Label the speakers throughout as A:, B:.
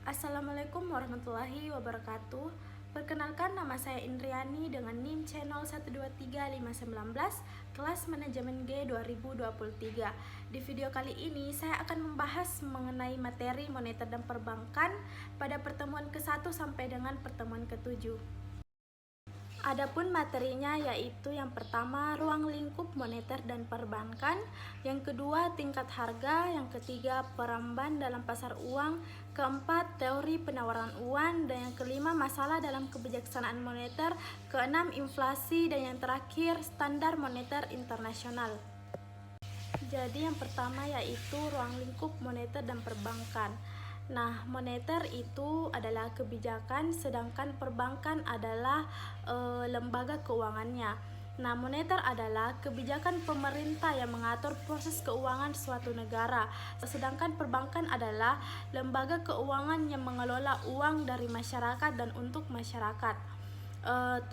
A: Assalamualaikum warahmatullahi wabarakatuh. Perkenalkan, nama saya Indriani dengan NIM channel 123519, kelas manajemen G 2023. Di video kali ini saya akan membahas mengenai materi moneter dan perbankan pada pertemuan ke-1 sampai dengan pertemuan ke-7. Adapun materinya yaitu yang pertama ruang lingkup moneter dan perbankan, yang kedua tingkat harga, yang ketiga peramban dalam pasar uang, keempat teori penawaran uang, dan yang kelima masalah dalam kebijaksanaan moneter, keenam inflasi, dan yang terakhir standar moneter internasional. Jadi yang pertama yaitu ruang lingkup moneter dan perbankan. Nah, moneter itu adalah kebijakan, sedangkan perbankan adalah lembaga keuangannya. Nah, moneter adalah kebijakan pemerintah yang mengatur proses keuangan suatu negara, sedangkan perbankan adalah lembaga keuangan yang mengelola uang dari masyarakat dan untuk masyarakat.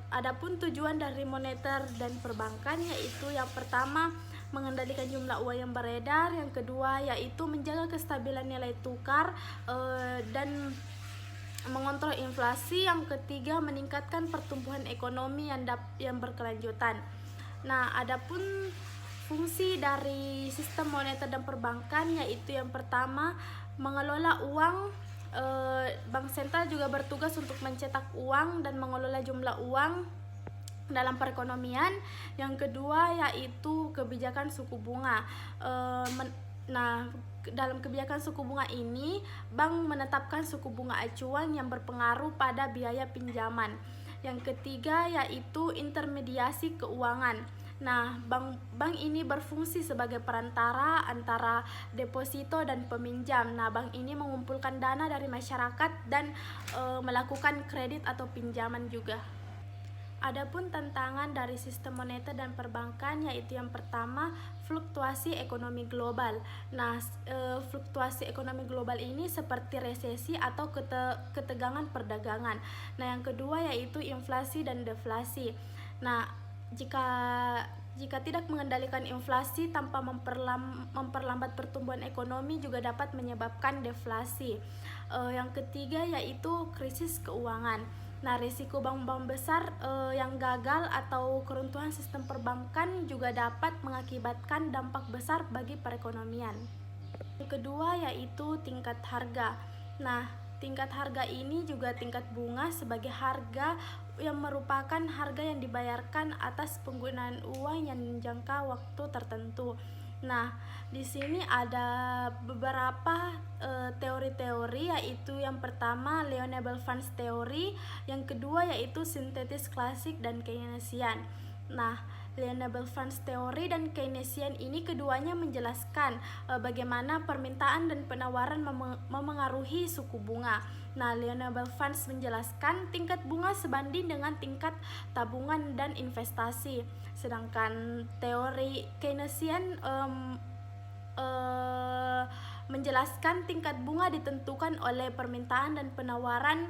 A: Adapun tujuan dari moneter dan perbankan yaitu yang pertama mengendalikan jumlah uang yang beredar, yang kedua yaitu menjaga kestabilan nilai tukar dan mengontrol inflasi, yang ketiga meningkatkan pertumbuhan ekonomi yang berkelanjutan. Nah, adapun fungsi dari sistem moneter dan perbankan yaitu yang pertama mengelola uang. Bank sentral juga bertugas untuk mencetak uang dan mengelola jumlah uang dalam perekonomian. Yang kedua yaitu kebijakan suku bunga. Nah, dalam kebijakan suku bunga ini, bank menetapkan suku bunga acuan yang berpengaruh pada biaya pinjaman. Yang ketiga yaitu intermediasi keuangan. Nah, bank ini berfungsi sebagai perantara antara deposito dan peminjam. Nah, bank ini mengumpulkan dana dari masyarakat dan melakukan kredit atau pinjaman juga. Adapun tantangan dari sistem moneter dan perbankan yaitu yang pertama fluktuasi ekonomi global. Nah, fluktuasi ekonomi global ini seperti resesi atau ketegangan perdagangan. Nah, yang kedua yaitu inflasi dan deflasi. Nah, jika tidak mengendalikan inflasi tanpa memperlambat pertumbuhan ekonomi juga dapat menyebabkan deflasi. Yang ketiga yaitu krisis keuangan. Nah, risiko bank-bank besar yang gagal atau keruntuhan sistem perbankan juga dapat mengakibatkan dampak besar bagi perekonomian. Yang kedua yaitu tingkat harga. Nah, tingkat harga ini juga tingkat bunga sebagai harga yang merupakan harga yang dibayarkan atas penggunaan uang yang jangka waktu tertentu. Nah, di sini ada beberapa teori-teori yaitu yang pertama Lionel Funds Theory, yang kedua yaitu sintetis klasik dan Keynesian. Nah, Lionel Funds Theory dan Keynesian ini keduanya menjelaskan bagaimana permintaan dan penawaran memengaruhi suku bunga. Nah, Lionel Funds menjelaskan tingkat bunga sebanding dengan tingkat tabungan dan investasi. Sedangkan teori Keynesian menjelaskan tingkat bunga ditentukan oleh permintaan dan penawaran,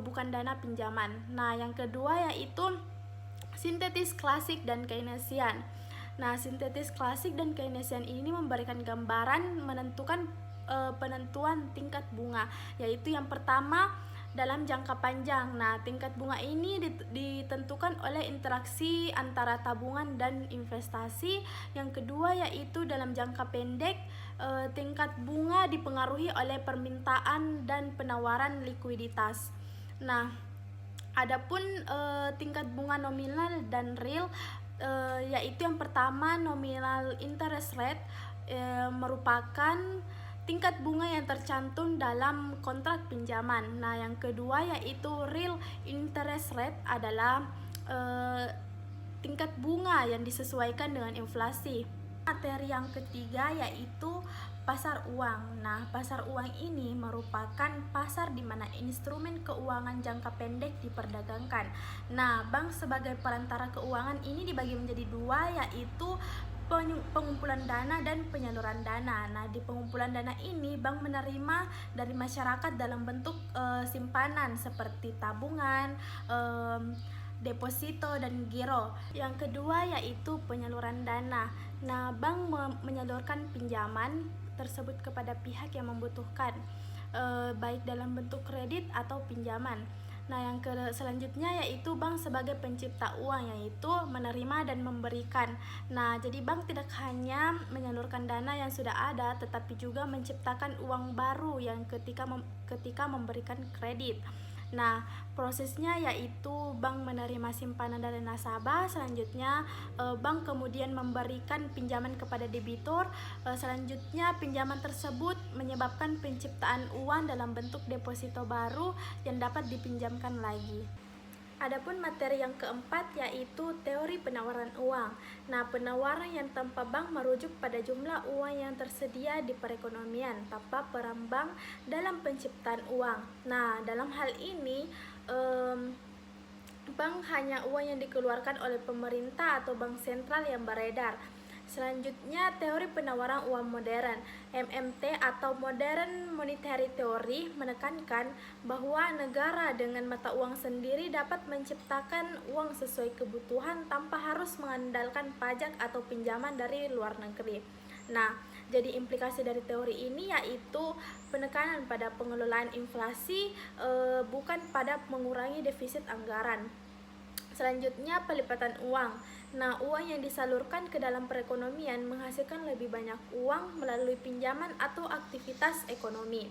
A: bukan dana pinjaman. Nah, yang kedua yaitu sintetis klasik dan Keynesian. Nah, sintetis klasik dan Keynesian ini memberikan gambaran menentukan penentuan tingkat bunga, yaitu yang pertama dalam jangka panjang. Nah, tingkat bunga ini ditentukan oleh interaksi antara tabungan dan investasi. Yang kedua yaitu dalam jangka pendek, tingkat bunga dipengaruhi oleh permintaan dan penawaran likuiditas. Nah, adapun tingkat bunga nominal dan real, yaitu yang pertama nominal interest rate merupakan tingkat bunga yang tercantum dalam kontrak pinjaman. Nah, yang kedua yaitu real interest rate adalah tingkat bunga yang disesuaikan dengan inflasi. Materi yang ketiga yaitu pasar uang. Nah, pasar uang ini merupakan pasar di mana instrumen keuangan jangka pendek diperdagangkan. Nah, bank sebagai perantara keuangan ini dibagi menjadi dua, yaitu pengumpulan dana dan penyaluran dana. Nah, di pengumpulan dana ini bank menerima dari masyarakat dalam bentuk simpanan seperti tabungan, deposito dan giro. Yang kedua yaitu penyaluran dana. Nah, bank menyalurkan pinjaman tersebut kepada pihak yang membutuhkan, baik dalam bentuk atau pinjaman. Nah, yang selanjutnya yaitu bank sebagai pencipta uang, yaitu menerima dan memberikan. Nah, jadi bank tidak hanya menyalurkan dana yang sudah ada, tetapi juga menciptakan uang baru yang ketika memberikan kredit. Nah, prosesnya yaitu bank menerima simpanan dari nasabah, selanjutnya bank kemudian memberikan pinjaman kepada debitur, selanjutnya pinjaman tersebut menyebabkan penciptaan uang dalam bentuk deposito baru yang dapat dipinjamkan lagi. Adapun materi yang keempat yaitu teori penawaran uang. Nah, penawaran yang tanpa bank merujuk pada jumlah uang yang tersedia di perekonomian tanpa peran bank dalam penciptaan uang. Nah, dalam hal ini bank hanya uang yang dikeluarkan oleh pemerintah atau bank sentral yang beredar. Selanjutnya, teori penawaran uang modern (MMT) atau Modern Monetary Theory menekankan bahwa negara dengan mata uang sendiri dapat menciptakan uang sesuai kebutuhan tanpa harus mengandalkan pajak atau pinjaman dari luar negeri. Nah, jadi implikasi dari teori ini yaitu penekanan pada pengelolaan inflasi, bukan pada mengurangi defisit anggaran. Selanjutnya, pelipatan uang. Nah, uang yang disalurkan ke dalam perekonomian menghasilkan lebih banyak uang melalui pinjaman atau aktivitas ekonomi.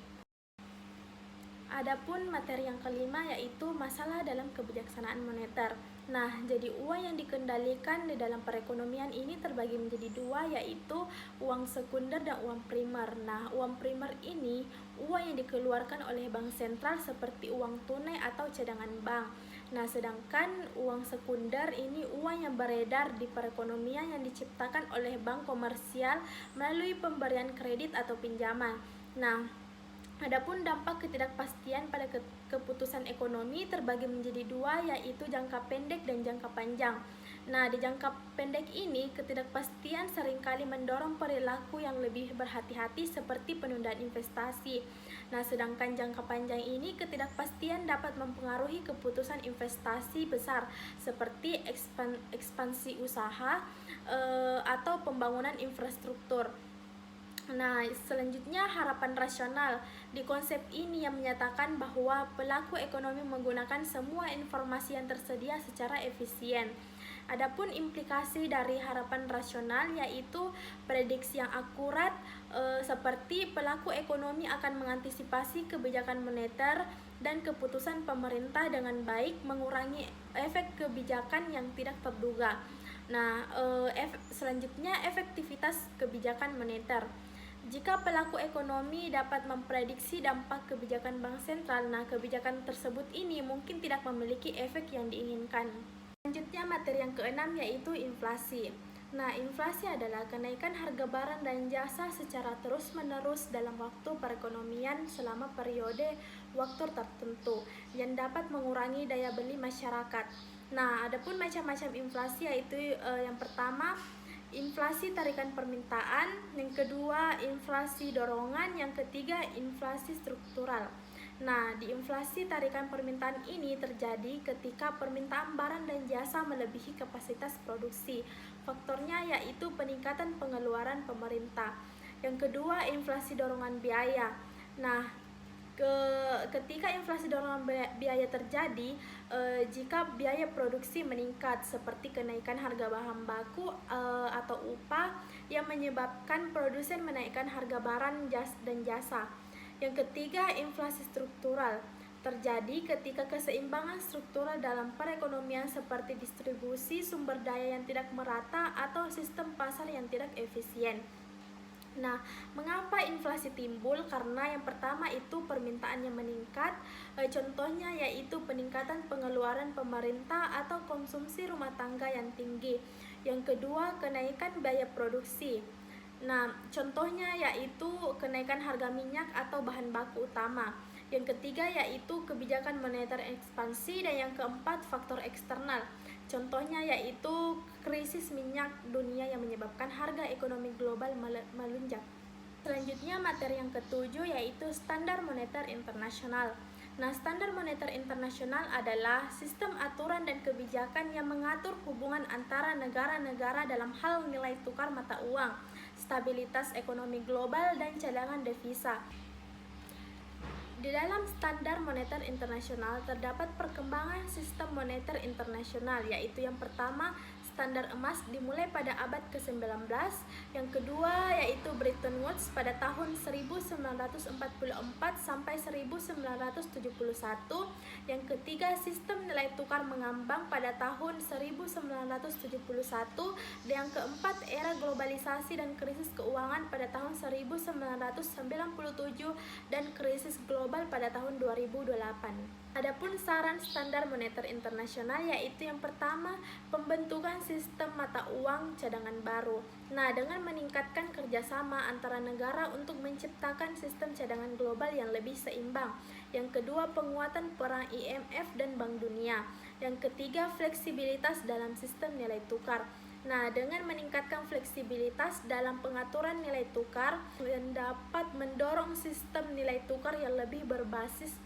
A: Adapun materi yang kelima yaitu masalah dalam kebijaksanaan moneter. Nah, jadi uang yang dikendalikan di dalam perekonomian ini terbagi menjadi dua, yaitu uang sekunder dan uang primer. Nah, uang primer ini uang yang dikeluarkan oleh bank sentral seperti uang tunai atau cadangan bank. Nah, sedangkan uang sekunder ini uang yang beredar di perekonomian yang diciptakan oleh bank komersial melalui pemberian kredit atau pinjaman. Nah, adapun dampak ketidakpastian pada keputusan ekonomi terbagi menjadi dua, yaitu jangka pendek dan jangka panjang. Nah, di jangka pendek ini ketidakpastian seringkali mendorong perilaku yang lebih berhati-hati seperti penundaan investasi. Nah, sedangkan jangka panjang ini ketidakpastian dapat mempengaruhi keputusan investasi besar seperti ekspansi usaha atau pembangunan infrastruktur. Nah, selanjutnya harapan rasional. Di konsep ini yang menyatakan bahwa pelaku ekonomi menggunakan semua informasi yang tersedia secara efisien. Adapun implikasi dari harapan rasional yaitu prediksi yang akurat, seperti pelaku ekonomi akan mengantisipasi kebijakan moneter dan keputusan pemerintah dengan baik, mengurangi efek kebijakan yang tidak terduga. Nah, selanjutnya efektivitas kebijakan moneter. Jika pelaku ekonomi dapat memprediksi dampak kebijakan bank sentral, nah kebijakan tersebut ini mungkin tidak memiliki efek yang diinginkan. Selanjutnya materi yang keenam yaitu inflasi. Nah, inflasi adalah kenaikan harga barang dan jasa secara terus-menerus dalam waktu perekonomian selama periode waktu tertentu yang dapat mengurangi daya beli masyarakat. Nah, adapun macam-macam inflasi yaitu yang pertama inflasi tarikan permintaan, yang kedua inflasi dorongan, yang ketiga inflasi struktural. Nah, di inflasi tarikan permintaan ini terjadi ketika permintaan barang dan jasa melebihi kapasitas produksi. Faktornya yaitu peningkatan pengeluaran pemerintah. Yang kedua, inflasi dorongan biaya. Nah, ketika inflasi dorongan biaya terjadi, jika biaya produksi meningkat seperti kenaikan harga bahan baku atau upah yang menyebabkan produsen menaikkan harga barang dan jasa. Yang ketiga, inflasi struktural terjadi ketika keseimbangan struktural dalam perekonomian seperti distribusi sumber daya yang tidak merata atau sistem pasar yang tidak efisien. Nah, mengapa inflasi timbul? Karena yang pertama itu permintaan yang meningkat, contohnya yaitu peningkatan pengeluaran pemerintah atau konsumsi rumah tangga yang tinggi. Yang kedua, kenaikan biaya produksi. Nah, contohnya yaitu kenaikan harga minyak atau bahan baku utama. Yang ketiga yaitu kebijakan moneter ekspansi, dan yang keempat faktor eksternal. Contohnya yaitu krisis minyak dunia yang menyebabkan harga ekonomi global melonjak. Selanjutnya materi yang ketujuh yaitu standar moneter internasional. Nah, standar moneter internasional adalah sistem aturan dan kebijakan yang mengatur hubungan antara negara-negara dalam hal nilai tukar mata uang, stabilitas ekonomi global, dan cadangan devisa. Di dalam standar moneter internasional terdapat perkembangan sistem moneter internasional, yaitu yang pertama standar emas dimulai pada abad ke-19, yang kedua yaitu Bretton Woods pada tahun 1944 sampai 1971, yang ketiga sistem nilai tukar mengambang pada tahun 1971, dan yang keempat era globalisasi dan krisis keuangan pada tahun 1997 dan krisis global pada tahun 2008. Adapun saran standar moneter internasional yaitu yang pertama, pembentukan sistem mata uang cadangan baru. Nah, dengan meningkatkan kerjasama antara negara untuk menciptakan sistem cadangan global yang lebih seimbang. Yang kedua, penguatan peran IMF dan Bank Dunia. Yang ketiga, fleksibilitas dalam sistem nilai tukar. Nah, dengan meningkatkan fleksibilitas dalam pengaturan nilai tukar dan dapat mendorong sistem nilai tukar yang lebih berbasis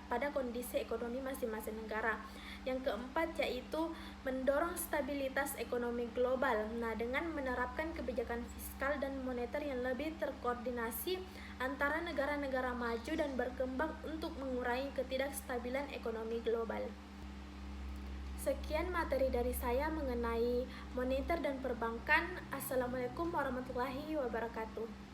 A: pada kondisi ekonomi masing-masing negara. Yang keempat yaitu mendorong stabilitas ekonomi global. Nah, dengan menerapkan kebijakan fiskal dan moneter yang lebih terkoordinasi antara negara-negara maju dan berkembang untuk mengurangi ketidakstabilan ekonomi global. Sekian materi dari saya mengenai moneter dan perbankan. Assalamualaikum warahmatullahi wabarakatuh.